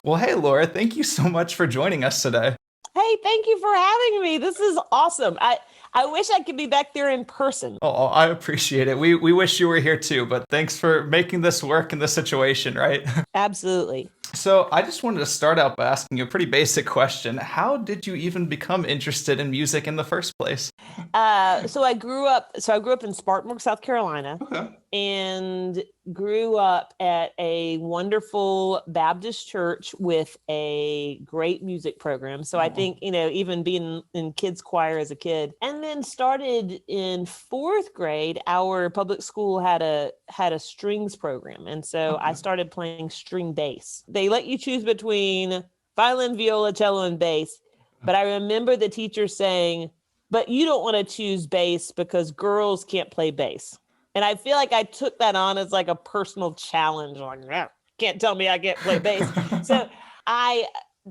Well, hey, Laura, thank you so much for joining us today. Hey, thank you for having me. This is awesome. I wish I could be back there in person. Oh, I appreciate it. We wish you were here too, but thanks for making this work in this situation, right? Absolutely. So, I just wanted to start out by asking you a pretty basic question. How did you even become interested in music in the first place? So I grew up in Spartanburg, South Carolina, Okay. and grew up at a wonderful Baptist church with a great music program. So I Oh, think, even being in kids choir as a kid, and then started in fourth grade, our public school had a strings program. And so I okay. started playing string bass. They let you choose between violin, viola, cello, and bass. But I remember the teacher saying, but you don't want to choose bass because girls can't play bass. And I feel like I took that on as like a personal challenge. Like, "Yeah, can't tell me I can't play bass." So I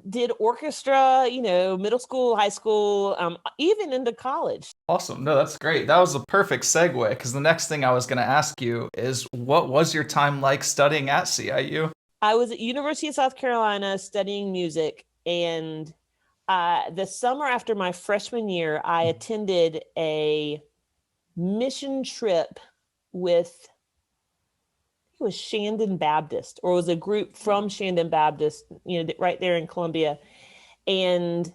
did orchestra, middle school, high school, even into college. Awesome. No, that's great. That was a perfect segue because the next thing I was going to ask you is what was your time like studying at CIU? I was at University of South Carolina studying music, and the summer after my freshman year, I attended a mission trip with it was Shandon Baptist, or it was a group from Shandon Baptist, right there in Columbia. And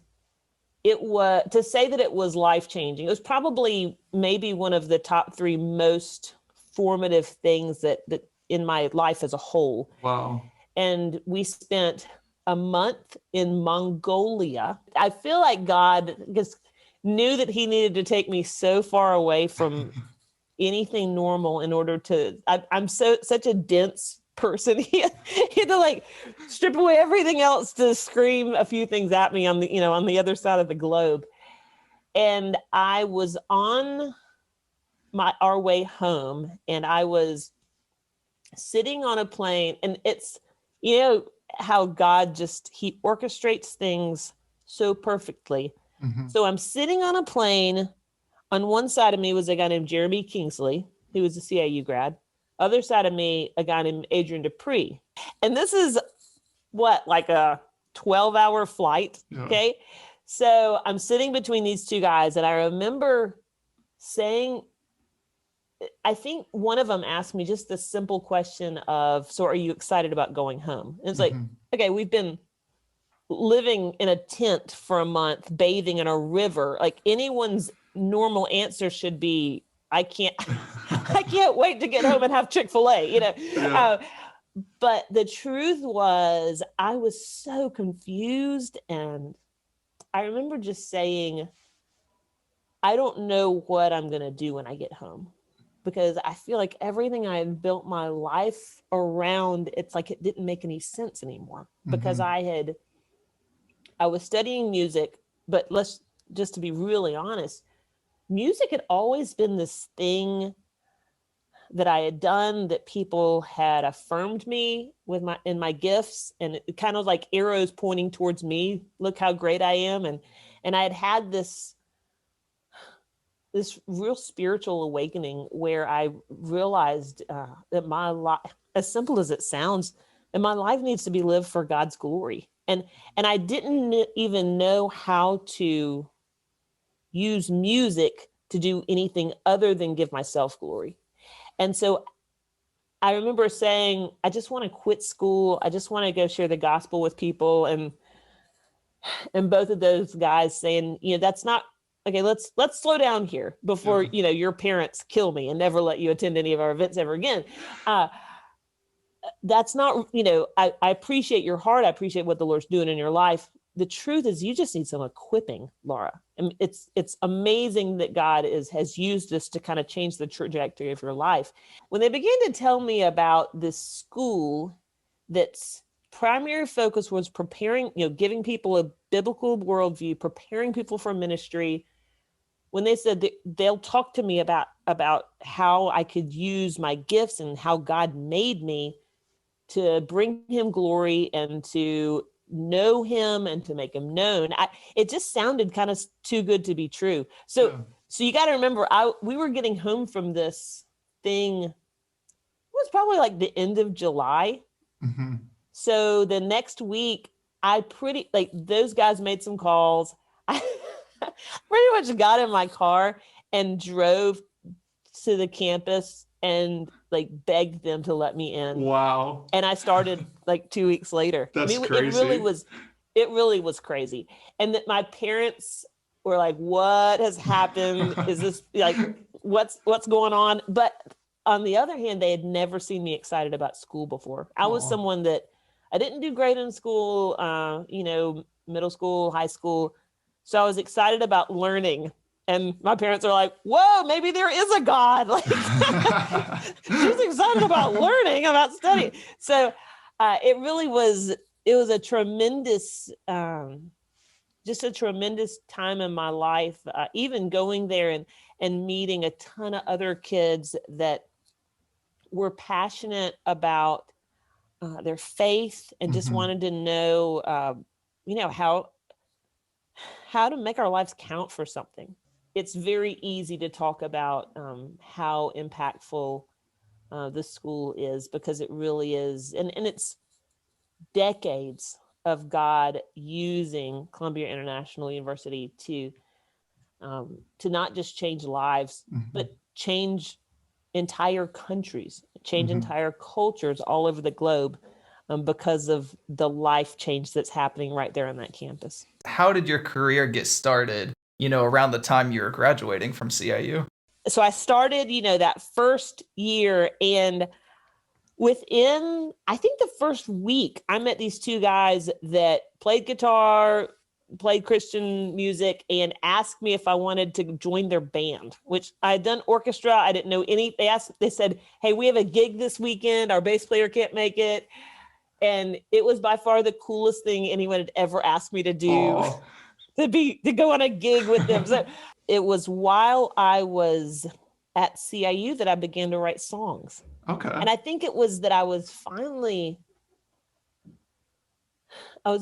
it was, to say that it was life changing, it was probably maybe one of the top three most formative things that in my life as a whole. Wow. And we spent a month in Mongolia. I feel like God just knew that he needed to take me so far away from anything normal in order to I'm such a dense person. He had to like strip away everything else to scream a few things at me on the other side of the globe. And I was on my our way home, and I was sitting on a plane, and it's you know how God just he orchestrates things so perfectly. Hmm. So I'm sitting on a plane. On one side of me was a guy named Jeremy Kingsley, who was a CIU grad. Other side of me, a guy named Adrian Dupree. And this is what, like a 12-hour flight. Yeah. Okay. So I'm sitting between these two guys, and I remember saying, I think one of them asked me just the simple question of, so are you excited about going home? And it's like, Hmm. okay, we've been living in a tent for a month, bathing in a river. Like anyone's normal answer should be, I can't, I can't wait to get home and have Chick-fil-A. Yeah. Uh, but the truth was, I was so confused. And I remember just saying, I don't know what I'm going to do when I get home, because I feel like everything I had built my life around, it's like it didn't make any sense anymore because Hmm. I was studying music, but let's just to be really honest, music had always been this thing that I had done that people had affirmed me with my gifts, and it kind of like arrows pointing towards me. Look how great I am, and I had this real spiritual awakening where I realized that my life, as simple as it sounds, and my life needs to be lived for God's glory. And I didn't even know how to use music to do anything other than give myself glory. And so I remember saying, I just want to quit school. I just want to go share the gospel with people. And both of those guys saying, that's not okay. Let's slow down here before Yeah. your parents kill me and never let you attend any of our events ever again. Uh, that's not, I appreciate your heart. I appreciate what the Lord's doing in your life. The truth is, you just need some equipping, Laura. And it's amazing that God has used this to kind of change the trajectory of your life. When they began to tell me about this school that's primary focus was preparing, giving people a biblical worldview, preparing people for ministry. When they said that they'll talk to me about how I could use my gifts and how God made me to bring him glory and to know him and to make him known. It just sounded kind of too good to be true. So Yeah. so you got to remember, we were getting home from this thing. It was probably like the end of July. Hmm. So the next week, those guys made some calls. I pretty much got in my car and drove to the campus and like begged them to let me in. Wow. And I started like 2 weeks later. That's crazy. It really was crazy. And that my parents were like, what has happened? Is this like, what's going on? But on the other hand, they had never seen me excited about school before. I was someone that I didn't do great in school, middle school, high school. So I was excited about learning. And my parents are like, whoa, maybe there is a God. Like, she's excited about learning, about studying. So it was a tremendous, just a tremendous time in my life, even going there and meeting a ton of other kids that were passionate about their faith and just wanted to know, how to make our lives count for something. It's very easy to talk about how impactful the school is, because it really is. And it's decades of God using Columbia International University to not just change lives, but change entire countries, change entire cultures all over the globe, because of the life change that's happening right there on that campus. How did your career get started, around the time you were graduating from CIU? So I started, that first year, and within, I think the first week, I met these two guys that played guitar, played Christian music, and asked me if I wanted to join their band, which I had done orchestra. I didn't know any. They said, hey, we have a gig this weekend. Our bass player can't make it. And it was by far the coolest thing anyone had ever asked me to do, to go on a gig with them. So it was while I was at CIU that I began to write songs. Okay. And I think it was that I was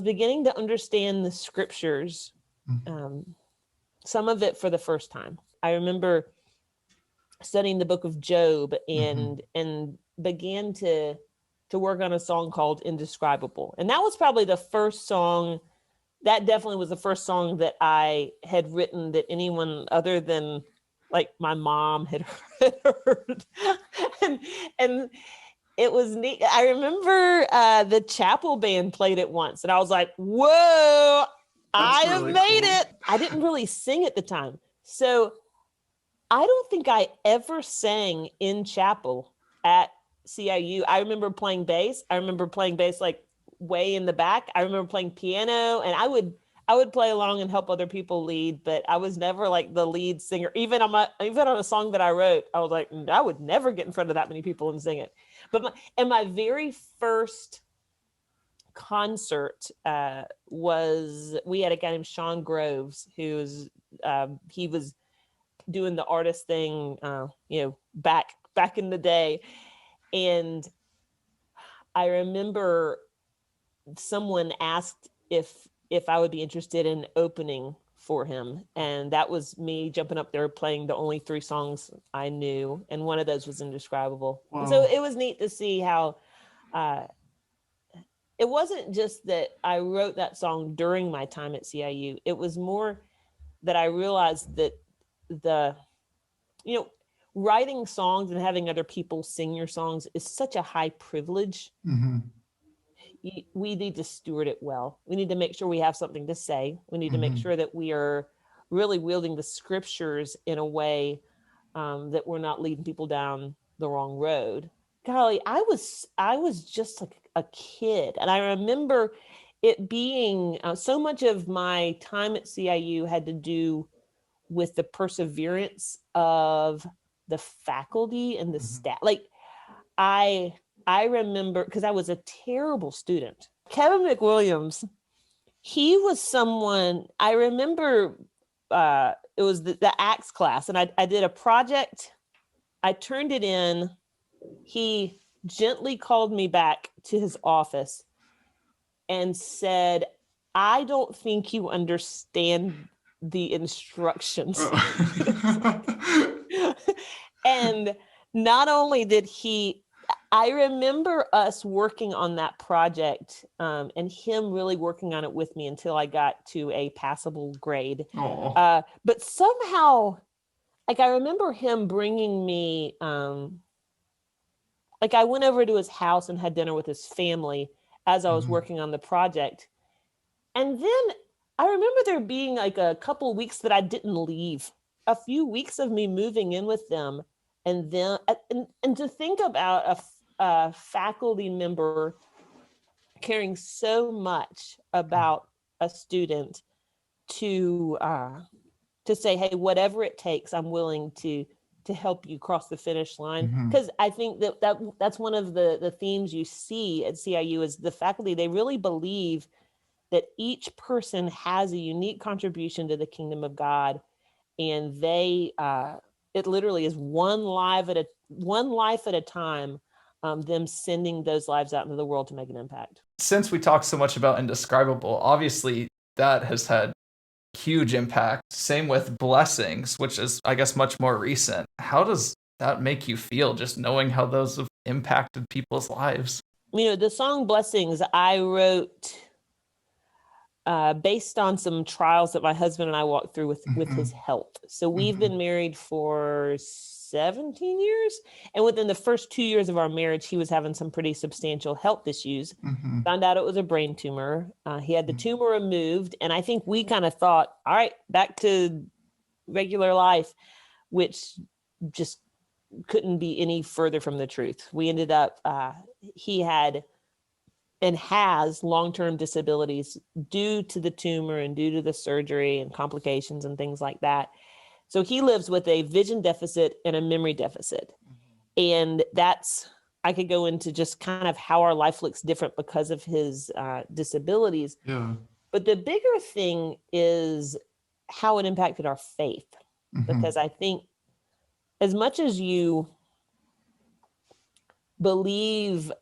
beginning to understand the scriptures, some of it for the first time. I remember studying the book of Job and began to work on a song called Indescribable. And that was probably the first song, that definitely was the first song that I had written that anyone other than like my mom had heard. and it was neat. I remember the chapel band played it once, and I was like, whoa, I have made it. I didn't really sing at the time. So I don't think I ever sang in chapel at CIU. I remember playing bass. I remember playing bass like way in the back. I remember playing piano, and I would play along and help other people lead, but I was never like the lead singer. Even on a song that I wrote, I was like, I would never get in front of that many people and sing it. But my very first concert was, we had a guy named Sean Groves, who was he was doing the artist thing, back in the day. And I remember someone asked if I would be interested in opening for him. And that was me jumping up there playing the only 3 songs I knew. And one of those was Indescribable. Wow. And so it was neat to see how it wasn't just that I wrote that song during my time at CIU. It was more that I realized that writing songs and having other people sing your songs is such a high privilege. We need to steward it well. We need to make sure we have something to say. We need to make sure that we are really wielding the scriptures in a way that we're not leading people down the wrong road. Golly, I was just like a kid. And I remember it being so much of my time at CIU had to do with the perseverance of the faculty and the staff. Like I remember, because I was a terrible student. Kevin McWilliams, he was someone, I remember it was the Acts class, and I did a project. I turned it in. He gently called me back to his office and said, I don't think you understand the instructions. And not only did he, I remember us working on that project, and him really working on it with me until I got to a passable grade. But somehow, like, I remember him bringing me, like, I went over to his house and had dinner with his family as I was working on the project. And then I remember there being like a couple of weeks that I didn't leave, a few weeks of me moving in with them. And then, and to think about a faculty member caring so much about a student to say, hey, whatever it takes, I'm willing to help you cross the finish line. Because I think that's one of the themes you see at CIU is the faculty, they really believe that each person has a unique contribution to the kingdom of God, and they it literally is one life at a time, them sending those lives out into the world to make an impact. Since we talked so much about indescribable, obviously that has had huge impact. Same with blessings, which is, I guess, much more recent. How does that make you feel, just knowing how those have impacted people's lives? The song Blessings I wrote based on some trials that my husband and I walked through with his health. So we've been married for 17 years. And within the first 2 years of our marriage, he was having some pretty substantial health issues. Found out it was a brain tumor. He had the tumor removed. And I think we kind of thought, all right, back to regular life, which just couldn't be any further from the truth. We ended up, he had and has long-term disabilities due to the tumor and due to the surgery and complications and things like that. So he lives with a vision deficit and a memory deficit. And I could go into just kind of how our life looks different because of his disabilities. Yeah. But the bigger thing is how it impacted our faith. Because I think as much as you believe,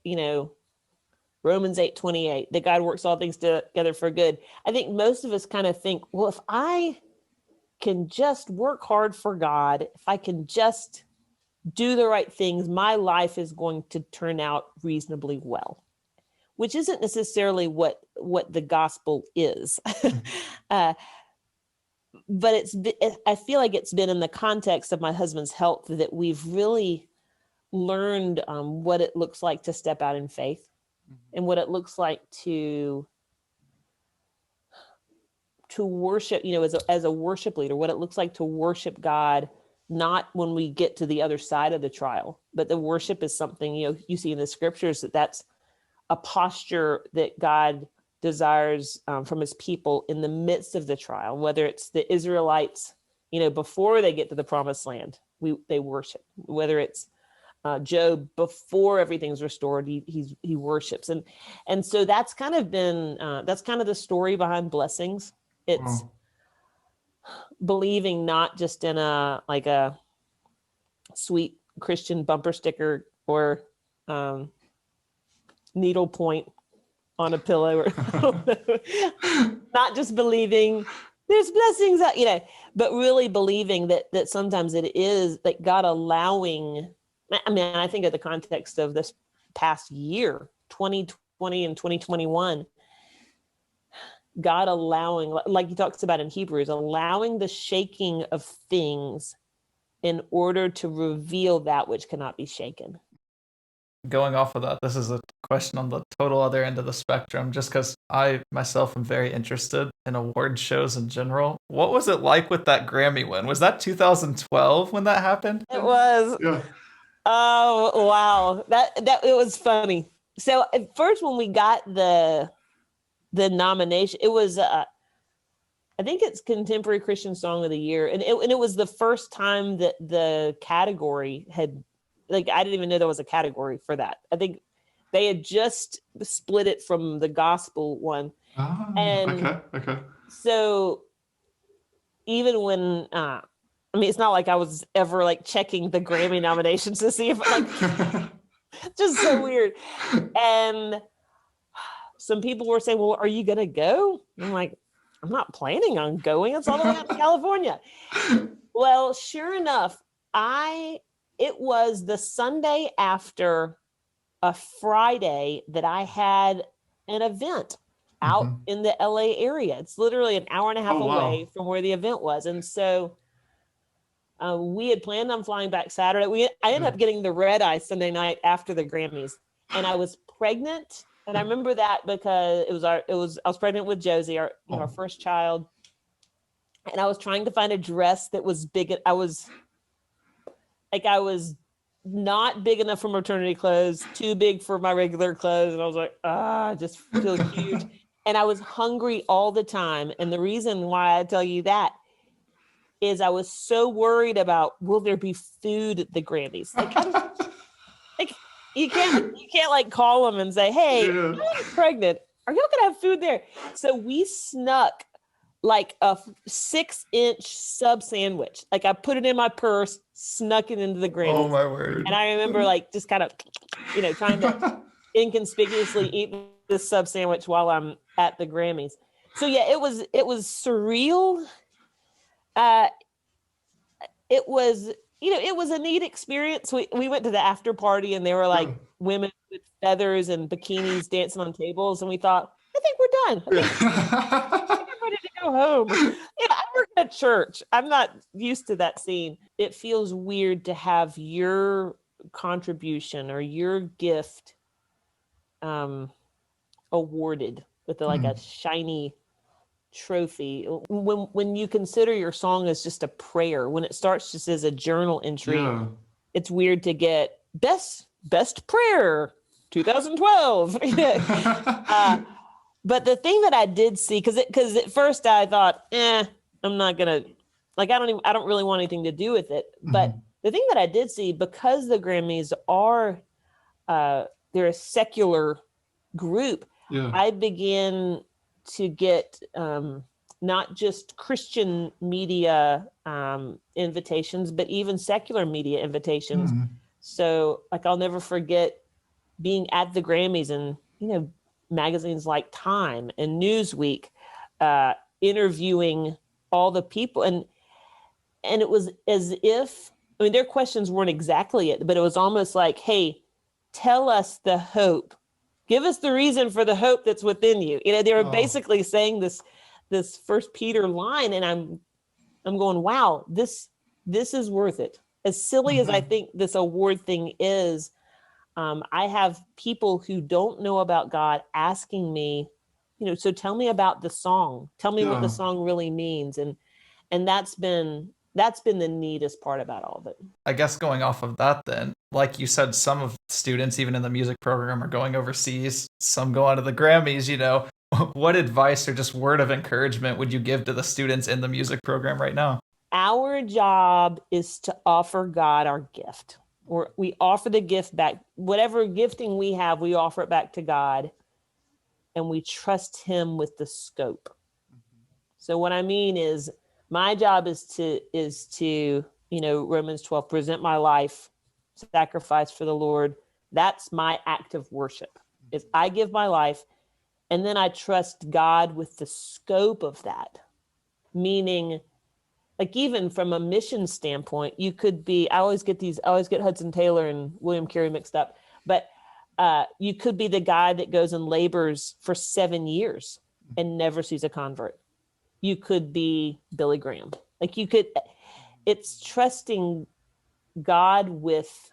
Romans 8:28, that God works all things together for good. I think most of us kind of think, well, if I can just work hard for God, if I can just do the right things, my life is going to turn out reasonably well, which isn't necessarily what the gospel is. But I feel like it's been in the context of my husband's health that we've really learned what it looks like to step out in faith. And what it looks like to worship, as a worship leader, what it looks like to worship God, not when we get to the other side of the trial, but the worship is something, you see in the scriptures that's a posture that God desires from his people in the midst of the trial, whether it's the Israelites, before they get to the promised land, they worship, whether it's Job, before everything's restored, he worships. And so that's kind of been, that's kind of the story behind blessings. It's believing not just in a sweet Christian bumper sticker or needle point on a pillow, or not just believing there's blessings, but really believing that sometimes it is like God allowing. I think of the context of this past year, 2020 and 2021, God allowing, like he talks about in Hebrews, allowing the shaking of things in order to reveal that which cannot be shaken. Going off of that, this is a question on the total other end of the spectrum, just because I myself am very interested in award shows in general. What was it like with that Grammy win? Was that 2012 when that happened? It was. Yeah. Oh, wow. That it was funny. So at first when we got the nomination, it was I think it's Contemporary Christian Song of the Year. And it was the first time that the category had, I didn't even know there was a category for that. I think they had just split it from the gospel one. Okay. So even when it's not like I was ever checking the Grammy nominations to see if just so weird. And some people were saying, well, are you going to go? And I'm like, I'm not planning on going. It's all the way out to California. Well, sure enough, it was the Sunday after a Friday that I had an event out in the LA area. It's literally an hour and a half away from where the event was. And so we had planned on flying back Saturday. I ended up getting the red eye Sunday night after the Grammys, and I was pregnant. And I remember that because I was pregnant with Josie, our first child. And I was trying to find a dress that was big. I was not big enough for maternity clothes, too big for my regular clothes. And I was like, I just feel huge. And I was hungry all the time. And the reason why I tell you that is I was so worried about, will there be food at the Grammys? Like you can't like call them and say, hey, I'm pregnant. Are y'all gonna have food there? So we snuck like a 6-inch sub sandwich. Like I put it in my purse, snuck it into the Grammys. Oh my word. And I remember like just kind of, trying to inconspicuously eat this sub sandwich while I'm at the Grammys. So yeah, it was surreal. It was a neat experience. We went to the after party and there were like women with feathers and bikinis dancing on tables. And we thought, I think we're done. I think I'm ready to go home. I work at church. I'm not used to that scene. It feels weird to have your contribution or your gift awarded with like a shiny trophy. When you consider your song as just a prayer, when it starts just as a journal entry, it's weird to get best prayer 2012. But the thing that I did see, because at first I thought, I'm not gonna, like, I don't really want anything to do with it. But the thing that I did see, because the Grammys are they're a secular group, I began to get not just Christian media invitations, but even secular media invitations. So like, I'll never forget being at the Grammys and, magazines like Time and Newsweek, interviewing all the people. And it was as if, their questions weren't exactly it, but it was almost like, hey, tell us the hope. Give us the reason for the hope that's within you. They were basically saying this First Peter line, and I'm going, wow, this is worth it. As silly as I think this award thing is, I have people who don't know about God asking me, so tell me about the song. Tell me what the song really means, and that's been the neatest part about all of it. I guess going off of that then, like you said, some of students, even in the music program, are going overseas. Some go on to the Grammys, What advice or just word of encouragement would you give to the students in the music program right now? Our job is to offer God our gift. Or we offer the gift back. Whatever gifting we have, we offer it back to God. And we trust him with the scope. So what I mean is, my job is to Romans 12, present my life, sacrifice for the Lord. That's my act of worship. Is I give my life, and then I trust God with the scope of that. Meaning, like, even from a mission standpoint, you could be, I always get Hudson Taylor and William Carey mixed up, but you could be the guy that goes and labors for 7 years and never sees a convert. You could be Billy Graham. Like, it's trusting God with,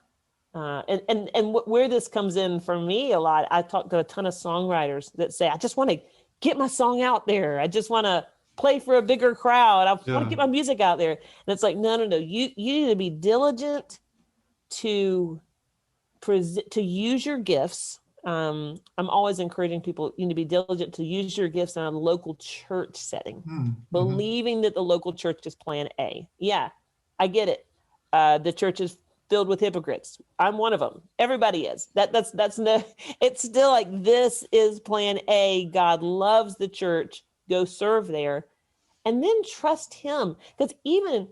and where this comes in for me a lot, I talk to a ton of songwriters that say, I just want to get my song out there. I just want to play for a bigger crowd. I want to get my music out there. And it's like, no. You need to be diligent to use your gifts. I'm always encouraging people, you need to be diligent to use your gifts in a local church setting, believing that the local church is plan A. Yeah, I get it. The church is filled with hypocrites. I'm one of them. Everybody is. That's no, it's still like, this is plan A. God loves the church. Go serve there, and then trust him. Because even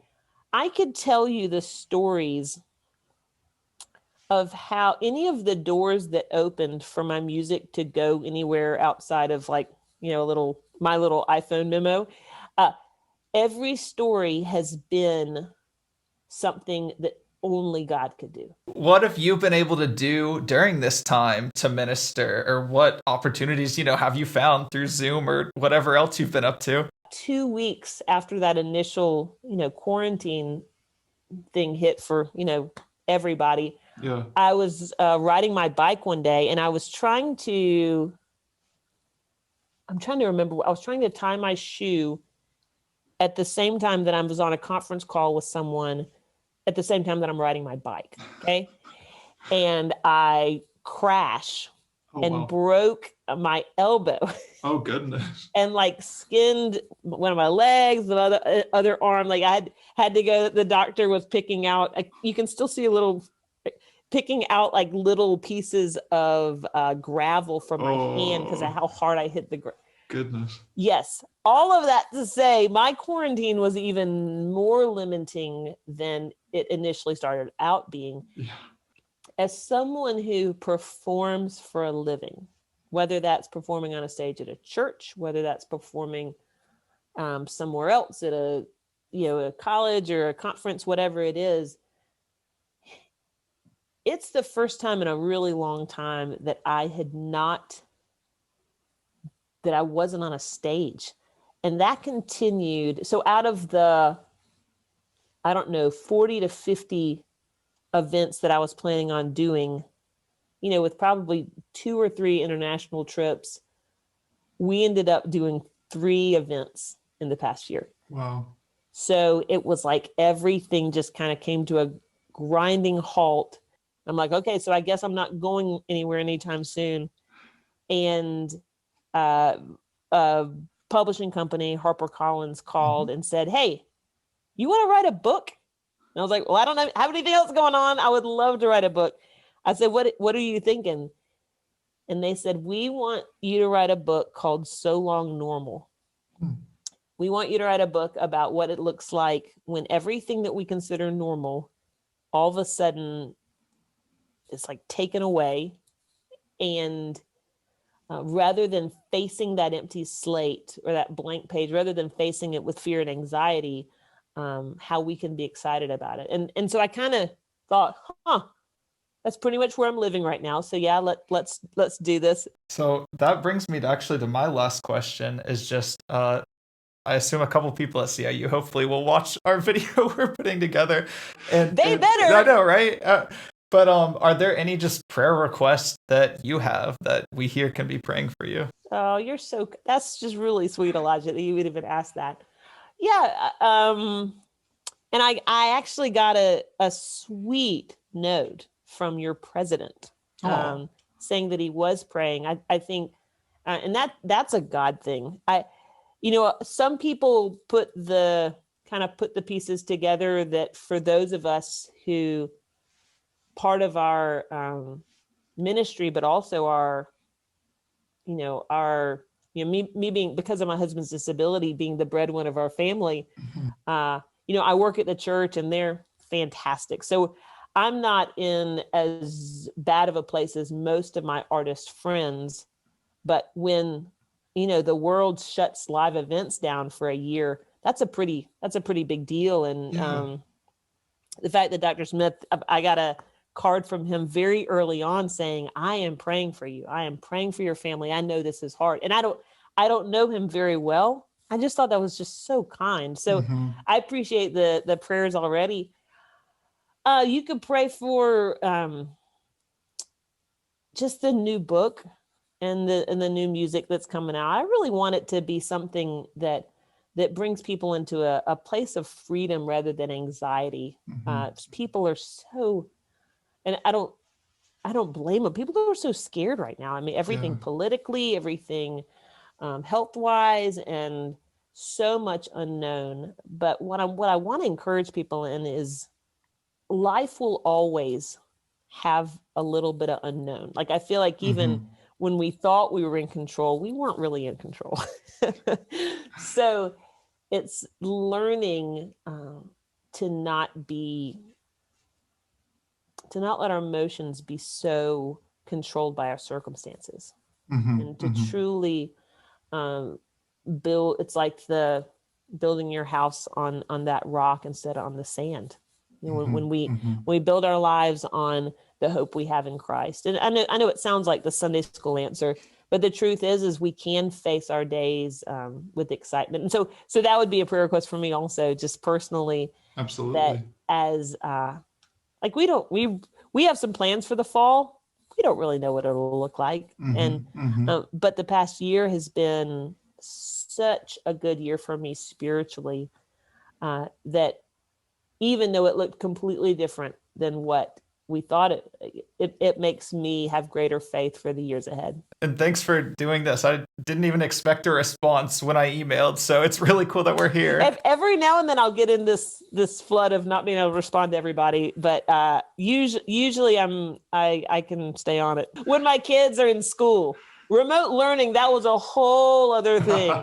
I could tell you the stories of how any of the doors that opened for my music to go anywhere outside of, like, my little iPhone memo. Every story has been something that only God could do. What have you been able to do during this time to minister, or what opportunities, have you found through Zoom or whatever else you've been up to? 2 weeks after that initial, quarantine thing hit for, everybody, Yeah. I was riding my bike one day, and I was I'm trying to remember, I was trying to tie my shoe at the same time that I was on a conference call with someone, at the same time that I'm riding my bike. Okay. And I crash and broke my elbow. Oh, goodness. And like skinned one of my legs, the other arm. Like I had to go, the doctor was picking out, you can still see picking out like little pieces of gravel from my hand because of how hard I hit the ground. Goodness. Yes. All of that to say, my quarantine was even more limiting than it initially started out being. Yeah. As someone who performs for a living, whether that's performing on a stage at a church, whether that's performing somewhere else at a college or a conference, whatever it is, it's the first time in a really long time that I wasn't on a stage. And that continued. So out of the, 40 to 50 events that I was planning on doing, with probably 2 or 3 international trips, we ended up doing 3 events in the past year. Wow. So it was like everything just kind of came to a grinding halt. I'm like, okay, so I guess I'm not going anywhere anytime soon. And a publishing company, HarperCollins, called and said, hey, you want to write a book? And I was like, well, I don't have anything else going on. I would love to write a book. I said, what are you thinking? And they said, we want you to write a book called So Long Normal. We want you to write a book about what it looks like when everything that we consider normal, all of a sudden, it's like taken away. And rather than facing that empty slate or that blank page, rather than facing it with fear and anxiety, how we can be excited about it. And so I kind of thought, that's pretty much where I'm living right now. So yeah, let's do this. So that brings me to my last question is just, I assume a couple people at CIU hopefully will watch our video we're putting together. And they better. I know, right? But are there any just prayer requests that you have that we here can be praying for you? Oh, that's just really sweet, Elijah, that you would even ask that. Yeah. And I actually got a sweet note from your president saying that he was praying. I think, and that's a God thing. Some people put the pieces together that for those of us who part of our ministry, but also our me being, because of my husband's disability, being the breadwinner of our family, I work at the church and they're fantastic. So I'm not in as bad of a place as most of my artist friends, but when, the world shuts live events down for a year, that's a pretty big deal. And the fact that Dr. Smith, I got a card from him very early on saying, I am praying for you. I am praying for your family. I know this is hard. And I don't know him very well. I just thought that was just so kind. So I appreciate the prayers already. You could pray for just the new book and the new music that's coming out. I really want it to be something that brings people into a place of freedom rather than anxiety. People are so, and I don't blame them. People are so scared right now. I mean, everything politically, everything health-wise, and so much unknown. But what I want to encourage people in is life will always have a little bit of unknown. Like I feel like even when we thought we were in control, we weren't really in control. So it's learning to not let our emotions be so controlled by our circumstances, and to truly build. It's like building your house on that rock instead of on the sand. You know, when we build our lives on the hope we have in Christ. And I know it sounds like the Sunday school answer, but the truth is we can face our days with excitement. And so that would be a prayer request for me also, just personally. Absolutely. That as like we have some plans for the fall. We don't really know what it'll look like. But the past year has been such a good year for me spiritually, that even though it looked completely different than what we thought, it makes me have greater faith for the years ahead. And thanks for doing this. I didn't even expect a response when I emailed, so it's really cool that we're here. Every now and then I'll get in this flood of not being able to respond to everybody, but usually I can stay on it. When my kids are in school, remote learning, that was a whole other thing.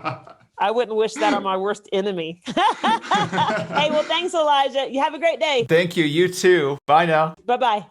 I wouldn't wish that on my worst enemy. Hey, well, thanks, Elijah. You have a great day. Thank you. You too. Bye now. Bye-bye.